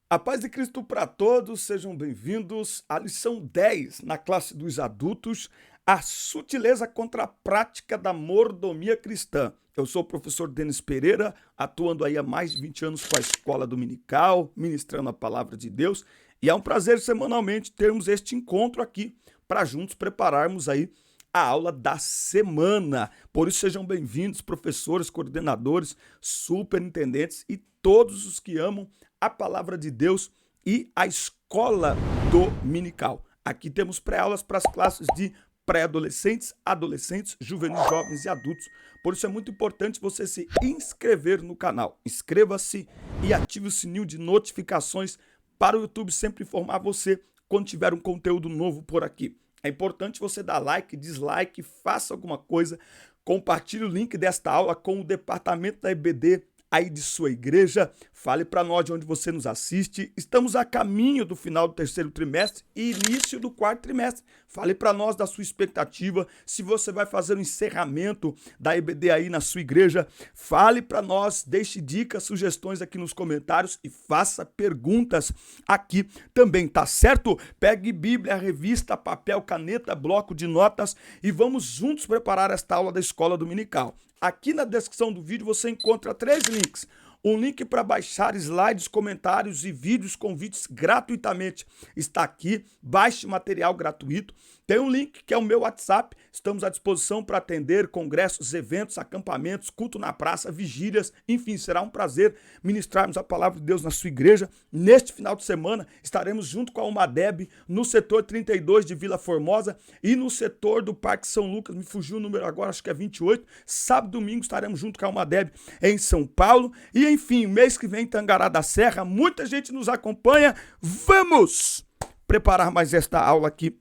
A paz de Cristo para todos, sejam bem-vindos à lição 10 na classe dos adultos, a sutileza contra a prática da mordomia cristã. Eu sou o professor Denis Pereira, atuando aí há mais de 20 anos com a escola dominical, ministrando a palavra de Deus, e é um prazer semanalmente termos este encontro aqui para juntos prepararmos aí a aula da semana. Por isso sejam bem-vindos, professores, coordenadores, superintendentes e todos os que amam a palavra de Deus e a escola dominical. Aqui temos pré-aulas para as classes de pré-adolescentes, adolescentes, juvenis, jovens e adultos. Por isso é muito importante você se inscrever no canal. Inscreva-se e ative o sininho de notificações para o YouTube sempre informar você quando tiver um conteúdo novo por aqui. É importante você dar like, dislike, faça alguma coisa, compartilhe o link desta aula com o departamento da EBD aí de sua igreja, fale para nós de onde você nos assiste. Estamos a caminho do final do terceiro trimestre e início do quarto trimestre. Fale para nós da sua expectativa, se você vai fazer o encerramento da EBD aí na sua igreja. Fale para nós, deixe dicas, sugestões aqui nos comentários e faça perguntas aqui também, tá certo? Pegue Bíblia, revista, papel, caneta, bloco de notas e vamos juntos preparar esta aula da escola dominical. Aqui na descrição do vídeo você encontra 3 links. Um link para baixar slides, comentários e vídeos, convites gratuitamente está aqui. Baixe material gratuito. Tem um link que é o meu WhatsApp. Estamos à disposição para atender congressos, eventos, acampamentos, culto na praça, vigílias. Enfim, será um prazer ministrarmos a palavra de Deus na sua igreja. Neste final de semana estaremos junto com a Umadeb no setor 32 de Vila Formosa e no setor do Parque São Lucas. Me fugiu o número agora, acho que é 28. Sábado e domingo estaremos junto com a Umadeb em São Paulo. E enfim, mês que vem em Tangará da Serra, muita gente nos acompanha. Vamos preparar mais esta aula aqui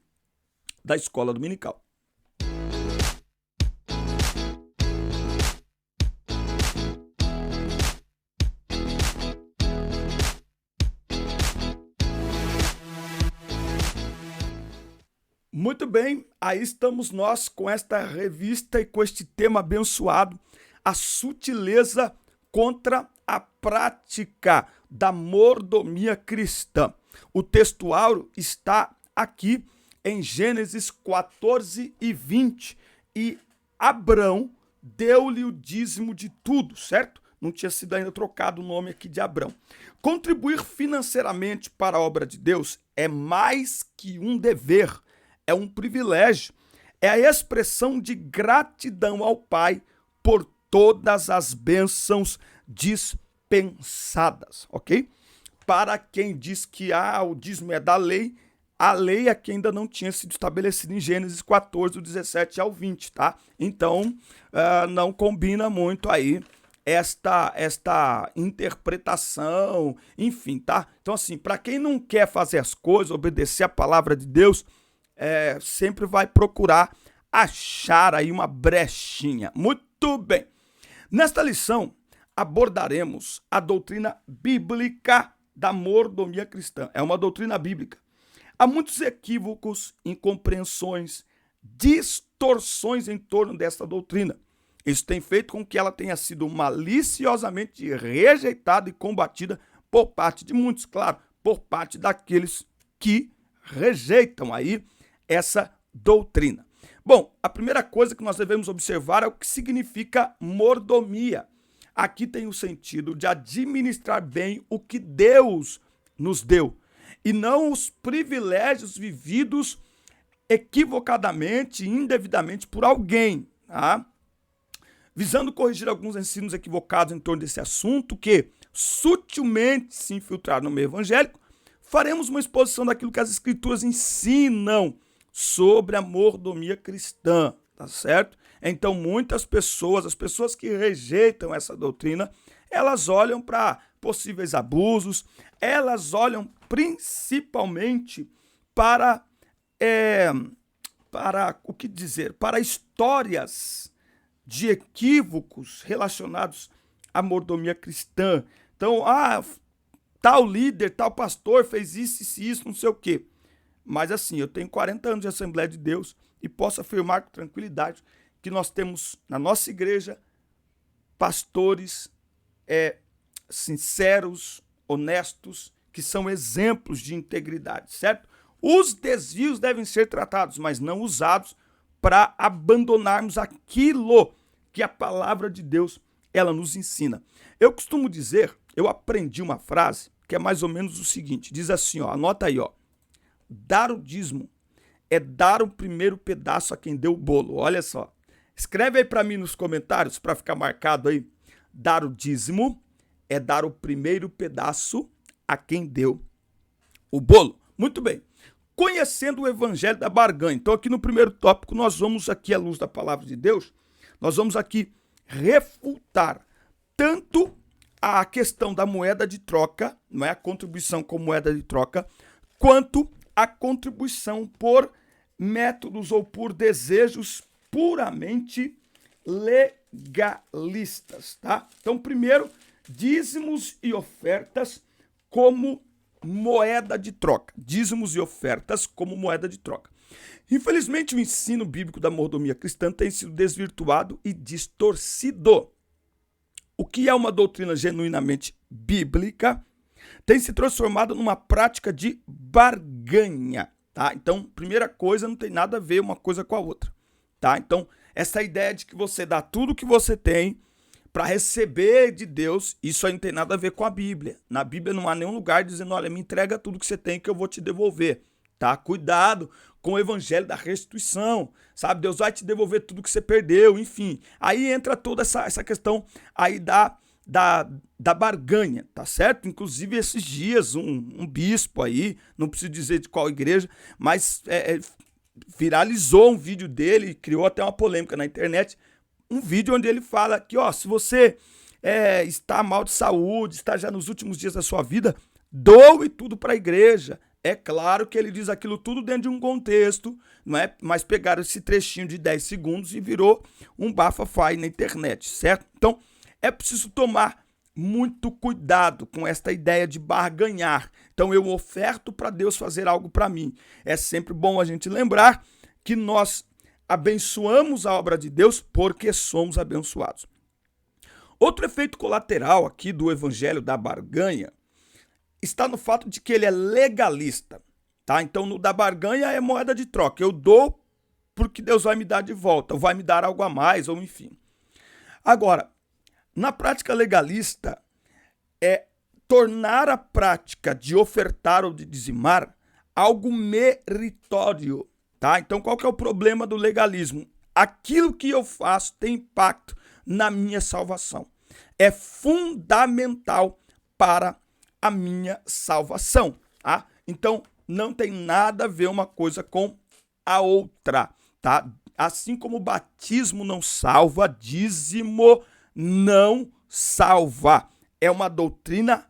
da Escola Dominical. Muito bem, aí estamos nós com esta revista e com este tema abençoado, a sutileza contra a prática da mordomia cristã. O textuário está aqui em Gênesis 14 e 20. E Abrão deu-lhe o dízimo de tudo, certo? Não tinha sido ainda trocado o nome aqui de Abrão. Contribuir financeiramente para a obra de Deus é mais que um dever, é um privilégio, é a expressão de gratidão ao Pai por todas as bênçãos dispensadas, ok? Para quem diz que o dízimo é da lei, a lei é que ainda não tinha sido estabelecida em Gênesis 14, do 17 ao 20, tá? Então, não combina muito aí esta interpretação, enfim, tá? Então, assim, para quem não quer fazer as coisas, obedecer a palavra de Deus, sempre vai procurar achar aí uma brechinha. Muito bem. Nesta lição, abordaremos a doutrina bíblica da mordomia cristã. É uma doutrina bíblica. Há muitos equívocos, incompreensões, distorções em torno desta doutrina. Isso tem feito com que ela tenha sido maliciosamente rejeitada e combatida por parte de muitos, claro, por parte daqueles que rejeitam aí essa doutrina. Bom, a primeira coisa que nós devemos observar é o que significa mordomia. Aqui tem o sentido de administrar bem o que Deus nos deu e não os privilégios vividos equivocadamente, indevidamente por alguém, tá? Visando corrigir alguns ensinos equivocados em torno desse assunto que sutilmente se infiltraram no meio evangélico, faremos uma exposição daquilo que as escrituras ensinam sobre a mordomia cristã, tá certo? Então, muitas pessoas, as pessoas que rejeitam essa doutrina, elas olham para possíveis abusos, elas olham principalmente para o que dizer, para histórias de equívocos relacionados à mordomia cristã. Então, tal líder, tal pastor fez isso, não sei o quê. Mas assim, eu tenho 40 anos de Assembleia de Deus e posso afirmar com tranquilidade que nós temos na nossa igreja pastores sinceros, honestos, que são exemplos de integridade, certo? Os desvios devem ser tratados, mas não usados para abandonarmos aquilo que a palavra de Deus ela nos ensina. Eu costumo dizer, eu aprendi uma frase que é mais ou menos o seguinte, diz assim, ó, anota aí, ó, dar o dízimo é dar o primeiro pedaço a quem deu o bolo, olha só. Escreve aí para mim nos comentários, para ficar marcado aí, dar o dízimo é dar o primeiro pedaço a quem deu o bolo. Muito bem. Conhecendo o evangelho da barganha. Então aqui no primeiro tópico nós vamos aqui à luz da palavra de Deus, nós vamos aqui refutar tanto a questão da moeda de troca, não é a contribuição com moeda de troca, quanto a contribuição por métodos ou por desejos puramente legalistas, tá? Então, primeiro, dízimos e ofertas como moeda de troca. Dízimos e ofertas como moeda de troca. Infelizmente, o ensino bíblico da mordomia cristã tem sido desvirtuado e distorcido. O que é uma doutrina genuinamente bíblica tem se transformado numa prática de barganha, tá? Então, primeira coisa, não tem nada a ver uma coisa com a outra, tá? Então, essa ideia de que você dá tudo que você tem para receber de Deus, isso aí não tem nada a ver com a Bíblia. Na Bíblia não há nenhum lugar dizendo, olha, me entrega tudo que você tem que eu vou te devolver, tá? Cuidado com o evangelho da restituição, sabe? Deus vai te devolver tudo que você perdeu, enfim. Aí entra toda essa questão aí da barganha, tá certo? Inclusive esses dias um bispo aí, não preciso dizer de qual igreja, mas viralizou um vídeo dele, criou até uma polêmica na internet, um vídeo onde ele fala que, ó, se você está mal de saúde, está já nos últimos dias da sua vida, doe tudo para a igreja. É claro que ele diz aquilo tudo dentro de um contexto, não é? Mas pegaram esse trechinho de 10 segundos e virou um bafafá aí na internet, certo? Então, é preciso tomar muito cuidado com esta ideia de barganhar. Então, eu oferto para Deus fazer algo para mim. É sempre bom a gente lembrar que nós abençoamos a obra de Deus porque somos abençoados. Outro efeito colateral aqui do evangelho da barganha está no fato de que ele é legalista, tá? Então, no da barganha é moeda de troca. Eu dou porque Deus vai me dar de volta, ou vai me dar algo a mais, ou enfim. Agora, na prática legalista, é tornar a prática de ofertar ou de dizimar algo meritório, tá? Então, qual que é o problema do legalismo? Aquilo que eu faço tem impacto na minha salvação. É fundamental para a minha salvação, tá? Então, não tem nada a ver uma coisa com a outra, tá? Assim como o batismo não salva, dízimo não salva. É uma doutrina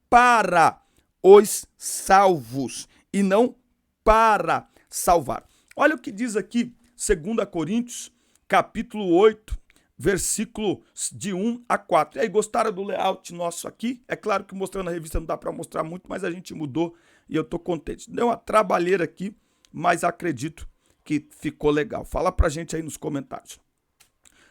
para os salvos e não para salvar. Olha o que diz aqui, 2 Coríntios, capítulo 8, versículos de 1 a 4. E aí, gostaram do layout nosso aqui? É claro que mostrando a revista não dá para mostrar muito, mas a gente mudou e eu estou contente. Deu uma trabalheira aqui, mas acredito que ficou legal. Fala pra gente aí nos comentários.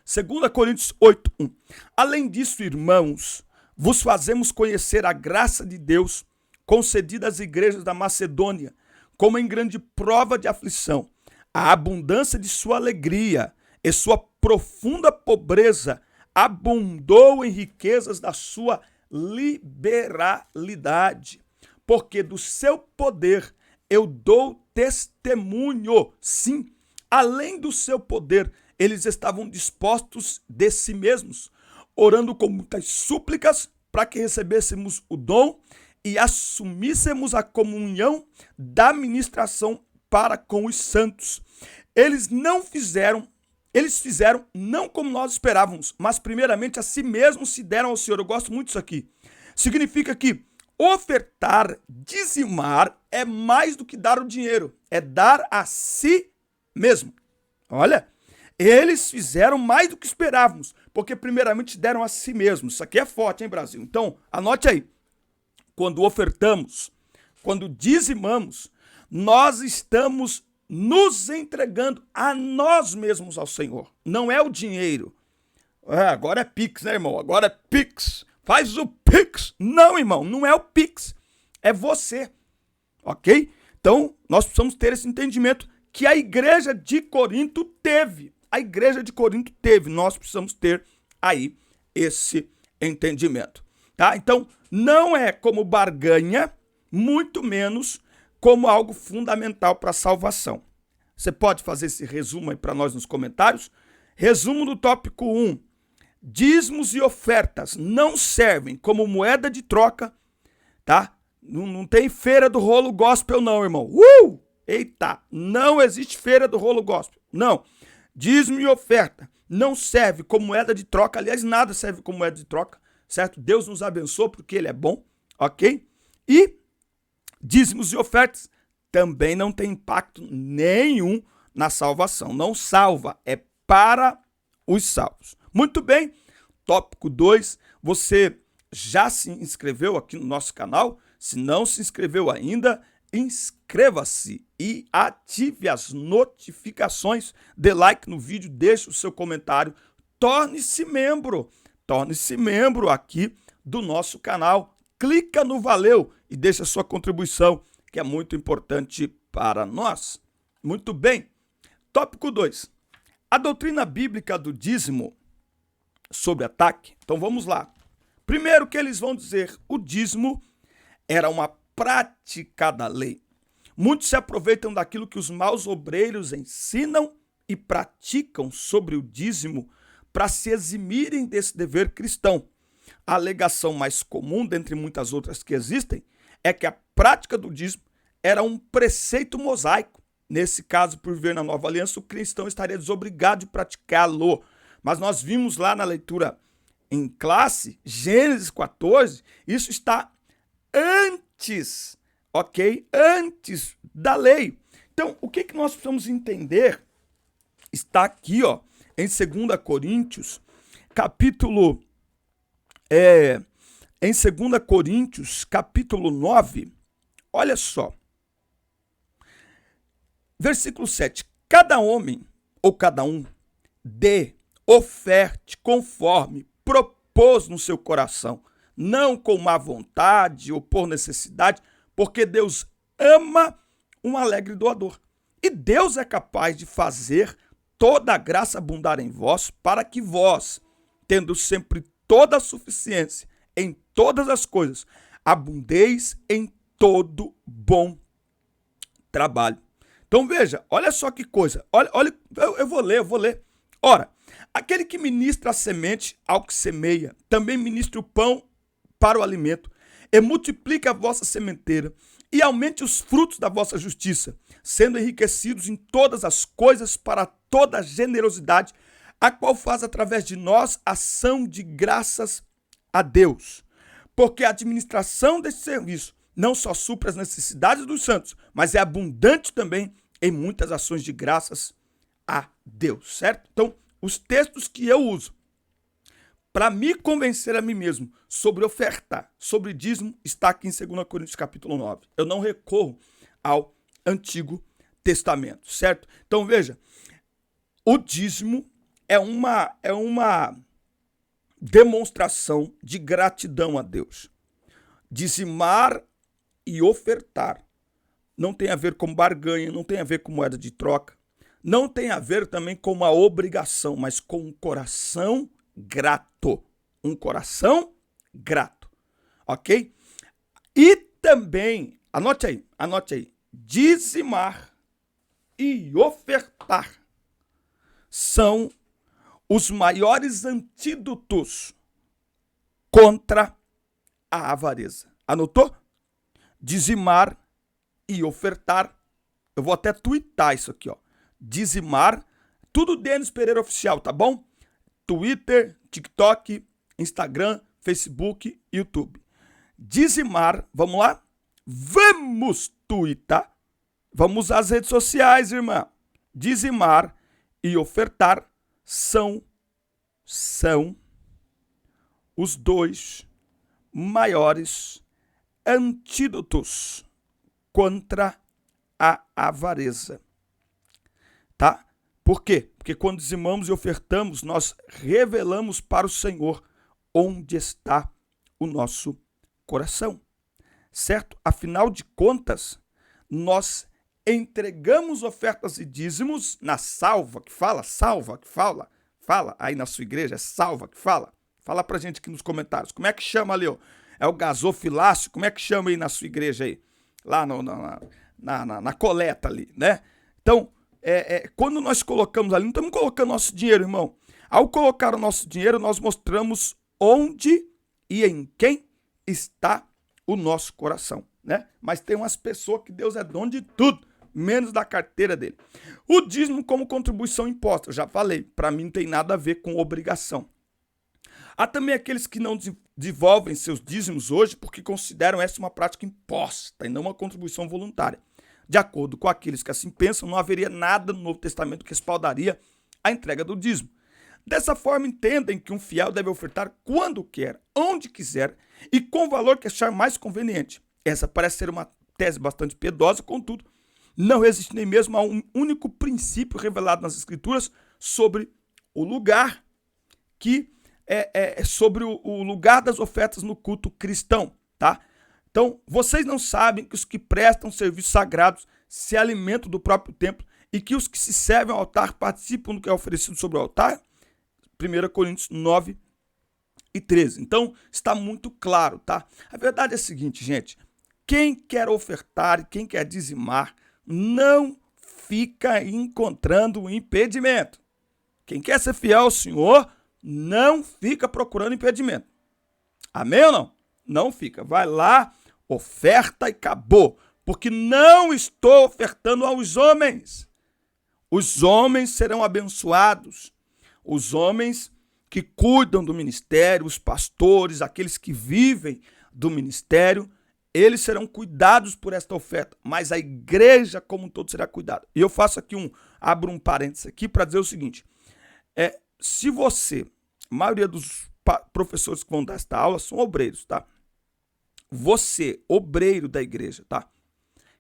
2 Coríntios 8, 1. Além disso, irmãos, vos fazemos conhecer a graça de Deus concedida às igrejas da Macedônia, como em grande prova de aflição, a abundância de sua alegria e sua profunda pobreza abundou em riquezas da sua liberalidade, porque do seu poder eu dou testemunho. Sim, além do seu poder, eles estavam dispostos de si mesmos, orando com muitas súplicas para que recebêssemos o dom e assumíssemos a comunhão da ministração para com os santos. Eles fizeram não como nós esperávamos, mas primeiramente a si mesmos se deram ao Senhor. Eu gosto muito disso aqui. Significa que ofertar, dizimar, é mais do que dar o dinheiro, é dar a si mesmo. Olha, eles fizeram mais do que esperávamos, porque primeiramente deram a si mesmos. Isso aqui é forte, hein, Brasil? Então, anote aí. Quando ofertamos, quando dizimamos, nós estamos nos entregando a nós mesmos ao Senhor. Não é o dinheiro. Agora é Pix, né, irmão? Agora é Pix. Faz o Pix. Não, irmão, não é o Pix. é você, ok? Então, nós precisamos ter esse entendimento que a igreja de Corinto teve. A igreja de Corinto teve. Nós precisamos ter aí esse entendimento. Tá? Então, não é como barganha, muito menos como algo fundamental para a salvação. Você pode fazer esse resumo aí para nós nos comentários? Resumo do tópico 1. Dízimos e ofertas não servem como moeda de troca, tá? Não tem feira do rolo gospel não, irmão. Eita, não existe feira do rolo gospel. Não. Dízimo e oferta não serve como moeda de troca. Aliás, nada serve como moeda de troca, certo? Deus nos abençoe porque Ele é bom, ok? E dízimos e ofertas também não tem impacto nenhum na salvação. Não salva, é para os salvos. Muito bem, tópico 2, você já se inscreveu aqui no nosso canal? Se não se inscreveu ainda, inscreva-se e ative as notificações, dê like no vídeo, deixe o seu comentário, torne-se membro aqui do nosso canal, clica no valeu e deixe a sua contribuição, que é muito importante para nós. Muito bem, tópico 2, a doutrina bíblica do dízimo sobre ataque. Então vamos lá. Primeiro que eles vão dizer, o dízimo era uma prática da lei. Muitos se aproveitam daquilo que os maus obreiros ensinam e praticam sobre o dízimo para se eximirem desse dever cristão. A alegação mais comum, dentre muitas outras que existem, é que a prática do dízimo era um preceito mosaico. Nesse caso, por viver na nova aliança, o cristão estaria desobrigado de praticá-lo. Mas nós vimos lá na leitura em classe, Gênesis 14, isso está antes, ok? Antes da lei. Então, o que nós precisamos entender está aqui, ó, em 2 Coríntios, em 2 Coríntios, capítulo 9, olha só. Versículo 7. Cada homem, ou cada um, dê, oferte, conforme propôs no seu coração, não com má vontade ou por necessidade, porque Deus ama um alegre doador. E Deus é capaz de fazer toda a graça abundar em vós, para que vós, tendo sempre toda a suficiência em todas as coisas, abundeis em todo bom trabalho. Então veja, olha só que coisa. Olha, eu vou ler. Ora, aquele que ministra a semente ao que semeia, também ministra o pão para o alimento, e multiplica a vossa sementeira, e aumente os frutos da vossa justiça, sendo enriquecidos em todas as coisas para toda a generosidade, a qual faz através de nós ação de graças a Deus. Porque a administração desse serviço não só supra as necessidades dos santos, mas é abundante também em muitas ações de graças a Deus, certo? Então, os textos que eu uso para me convencer a mim mesmo sobre ofertar, sobre dízimo, está aqui em 2 Coríntios capítulo 9. Eu não recorro ao Antigo Testamento, certo? Então veja, o dízimo é uma demonstração de gratidão a Deus. Dizimar e ofertar não tem a ver com barganha, não tem a ver com moeda de troca, não tem a ver também com uma obrigação, mas com um coração grato. Um coração grato, ok? E também, anote aí, dizimar e ofertar são os maiores antídotos contra a avareza. Anotou? Dizimar e ofertar. Eu vou até tuitar isso aqui, ó. Dizimar, tudo Denis Pereira Oficial, tá bom? Twitter, TikTok, Instagram, Facebook, YouTube. Dizimar, vamos lá? Vamos tuitar. Vamos às redes sociais, irmã. Dizimar e ofertar são os dois maiores antídotos contra a avareza. Tá? Por quê? Porque quando dizimamos e ofertamos, nós revelamos para o Senhor onde está o nosso coração. certo? Afinal de contas, nós entregamos ofertas e dízimos na salva que fala aí na sua igreja, é salva que fala? Fala pra gente aqui nos comentários, como é que chama ali, ó? É o gasofilácio, como é que chama aí na sua igreja aí? Lá na coleta ali, né? Então, quando nós colocamos ali, não estamos colocando nosso dinheiro, irmão. Ao colocar o nosso dinheiro, nós mostramos onde e em quem está o nosso coração, né? Mas tem umas pessoas que Deus é dono de tudo, menos da carteira dele. O dízimo como contribuição imposta, eu já falei, para mim não tem nada a ver com obrigação. Há também aqueles que não devolvem seus dízimos hoje porque consideram essa uma prática imposta e não uma contribuição voluntária. De acordo com aqueles que assim pensam, não haveria nada no Novo Testamento que respaldaria a entrega do dízimo. Dessa forma, entendem que um fiel deve ofertar quando quer, onde quiser e com o valor que achar mais conveniente. Essa parece ser uma tese bastante piedosa, contudo, não resiste nem mesmo a um único princípio revelado nas Escrituras sobre o lugar sobre o lugar das ofertas no culto cristão, tá? Então, vocês não sabem que os que prestam serviços sagrados se alimentam do próprio templo e que os que se servem ao altar participam do que é oferecido sobre o altar? 1 Coríntios 9 e 13. Então, está muito claro, tá? A verdade é a seguinte, gente. Quem quer ofertar e quem quer dizimar não fica encontrando um impedimento. Quem quer ser fiel ao Senhor não fica procurando impedimento. Amém ou não? Não fica. Vai lá, oferta e acabou. Porque não estou ofertando aos homens. Os homens serão abençoados. Os homens que cuidam do ministério, os pastores, aqueles que vivem do ministério, eles serão cuidados por esta oferta. Mas a igreja como um todo será cuidada. E eu faço aqui abro um parênteses aqui para dizer o seguinte. Se você, a maioria dos professores que vão dar esta aula são obreiros, tá? Você, obreiro da igreja, tá?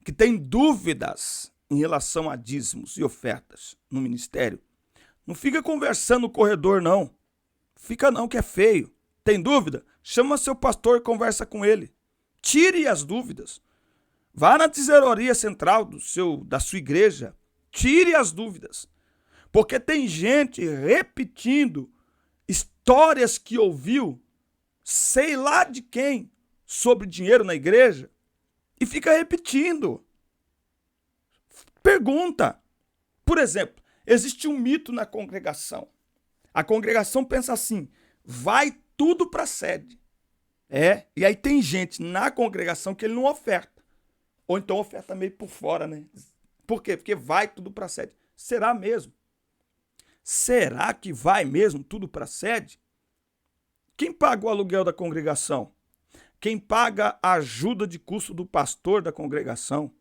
Que tem dúvidas em relação a dízimos e ofertas no ministério, não fica conversando no corredor, não. Fica não, que é feio. Tem dúvida? Chama seu pastor e conversa com ele. Tire as dúvidas. Vá na tesouraria central da sua igreja. Tire as dúvidas. Porque tem gente repetindo histórias que ouviu, sei lá de quem, sobre dinheiro na igreja, e fica repetindo. Pergunta. Por exemplo, existe um mito na congregação. A congregação pensa assim, vai tudo para a sede. E aí tem gente na congregação que ele não oferta. Ou então oferta meio por fora, né? Por quê? Porque vai tudo para a sede. Será mesmo? Será que vai mesmo tudo para a sede? Quem paga o aluguel da congregação? Quem paga a ajuda de custo do pastor da congregação?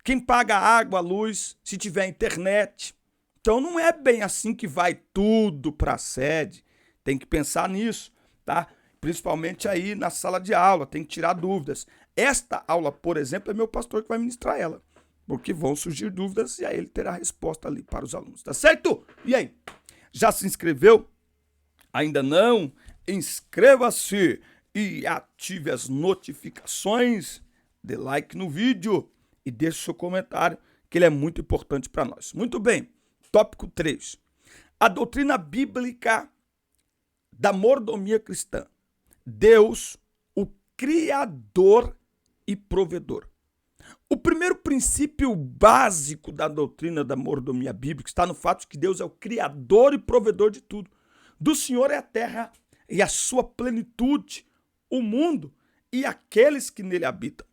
Quem paga a água, a luz, se tiver internet? Então não é bem assim que vai tudo para a sede. Tem que pensar nisso, tá? Principalmente aí na sala de aula, tem que tirar dúvidas. Esta aula, por exemplo, é meu pastor que vai ministrar ela. Porque vão surgir dúvidas e aí ele terá a resposta ali para os alunos, tá certo? E aí, já se inscreveu? Ainda não? Inscreva-se e ative as notificações, dê like no vídeo e deixe seu comentário, que ele é muito importante para nós. Muito bem, tópico 3. A doutrina bíblica da mordomia cristã. Deus, o Criador e provedor. O primeiro princípio básico da doutrina da mordomia bíblica está no fato de que Deus é o Criador e provedor de tudo. Do Senhor é a terra e a sua plenitude, o mundo e aqueles que nele habitam.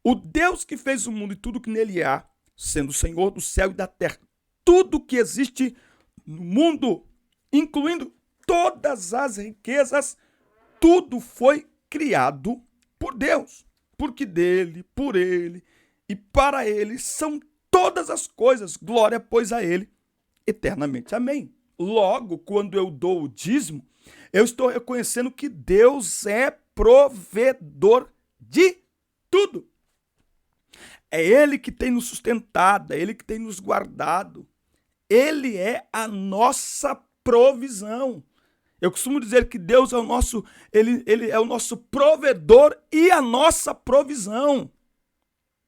O Deus que fez o mundo e tudo que nele há, sendo o Senhor do céu e da terra, tudo que existe no mundo, incluindo todas as riquezas, tudo foi criado por Deus. Porque dele, por ele e para ele são todas as coisas. Glória, pois, a ele eternamente. Amém. Logo, quando eu dou o dízimo, eu estou reconhecendo que Deus é provedor de tudo. É Ele que tem nos sustentado, é Ele que tem nos guardado. Ele é a nossa provisão. Eu costumo dizer que Deus é o nosso, ele é o nosso provedor e a nossa provisão,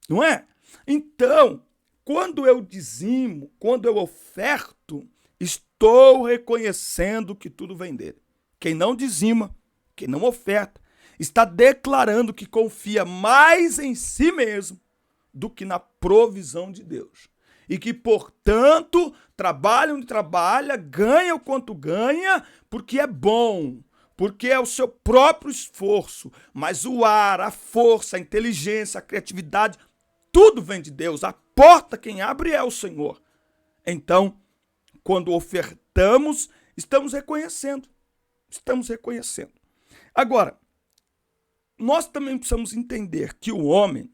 não é? Então, quando eu dizimo, quando eu oferto, estou reconhecendo que tudo vem dele. Quem não dizima, quem não oferta, está declarando que confia mais em si mesmo do que na provisão de Deus. E que, portanto, trabalha onde trabalha, ganha o quanto ganha, porque é bom, porque é o seu próprio esforço. Mas o ar, a força, a inteligência, a criatividade, tudo vem de Deus. A porta quem abre é o Senhor. Então, quando ofertamos, estamos reconhecendo. Estamos reconhecendo. Agora, nós também precisamos entender que o homem,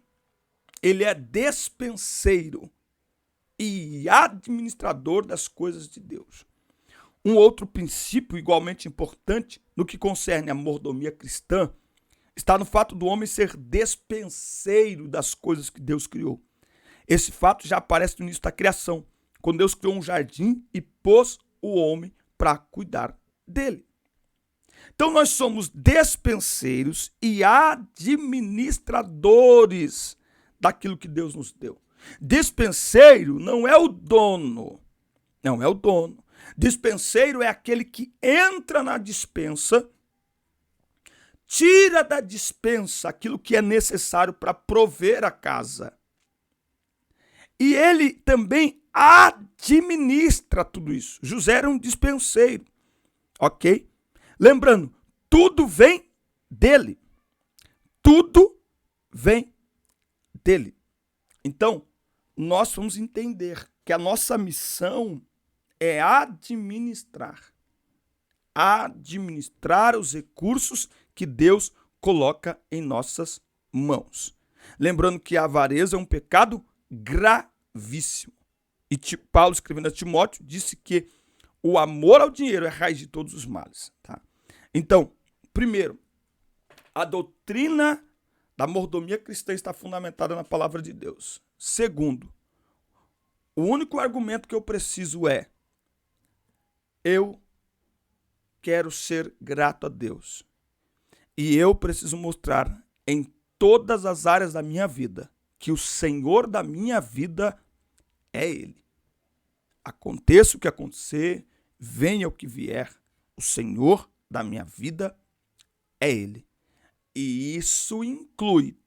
ele é despenseiro e administrador das coisas de Deus. Um outro princípio igualmente importante no que concerne a mordomia cristã está no fato do homem ser despenseiro das coisas que Deus criou. Esse fato já aparece no início da criação, quando Deus criou um jardim e pôs o homem para cuidar dele. Então nós somos despenseiros e administradores daquilo que Deus nos deu. Despenseiro não é o dono, não é o dono. Despenseiro é aquele que entra na despensa, tira da despensa aquilo que é necessário para prover a casa. E ele também administra tudo isso. José era um despenseiro, ok? Lembrando, tudo vem dele. Tudo vem dele. Então, nós vamos entender que a nossa missão é administrar os recursos que Deus coloca em nossas mãos. Lembrando que a avareza é um pecado gravíssimo. E Paulo, escrevendo a Timóteo, disse que o amor ao dinheiro é a raiz de todos os males. Tá? Então, primeiro, a doutrina da mordomia cristã está fundamentada na palavra de Deus. Segundo, o único argumento que eu preciso é: eu quero ser grato a Deus. E eu preciso mostrar em todas as áreas da minha vida que o Senhor da minha vida é Ele. Aconteça o que acontecer, venha o que vier, o Senhor da minha vida é Ele. E isso inclui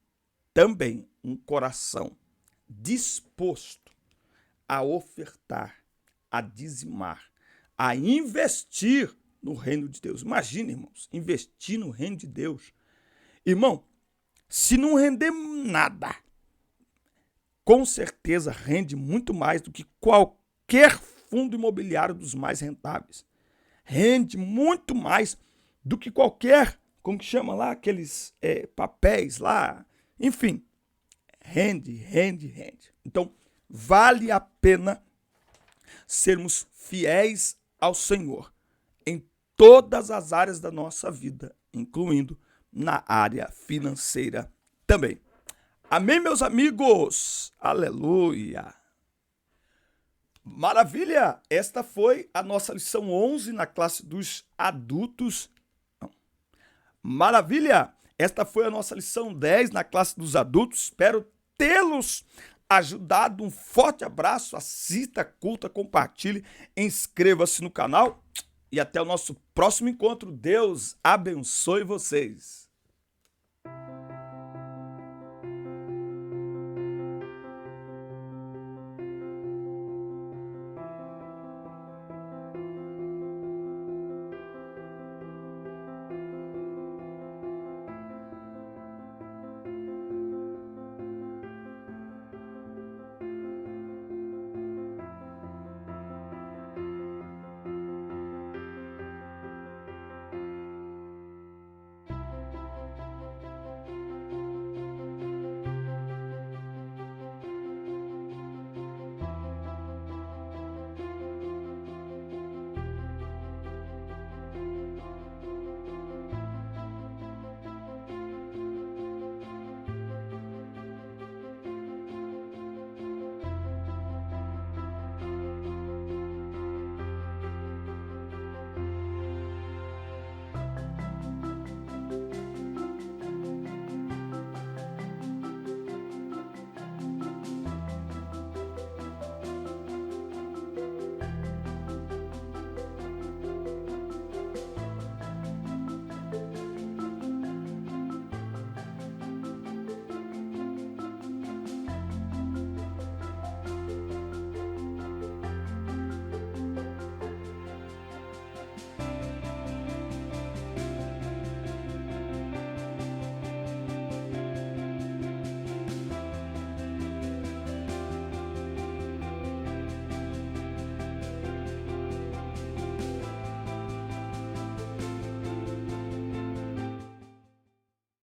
também um coração disposto a ofertar, a dizimar, a investir no reino de Deus. Imagina, irmãos, investir no reino de Deus. Irmão, se não render nada, com certeza rende muito mais do que qualquer fundo imobiliário dos mais rentáveis. Rende muito mais do que qualquer, como que chama lá, aqueles papéis lá. Enfim, rende. Então, vale a pena sermos fiéis ao Senhor em todas as áreas da nossa vida, incluindo na área financeira também. Amém, meus amigos? Aleluia! Maravilha! Esta foi a nossa lição 11 na classe dos adultos. Maravilha! Esta foi a nossa lição 10 na classe dos adultos. Espero tê-los ajudado. Um forte abraço, assista, curta, compartilhe, inscreva-se no canal e até o nosso próximo encontro. Deus abençoe vocês.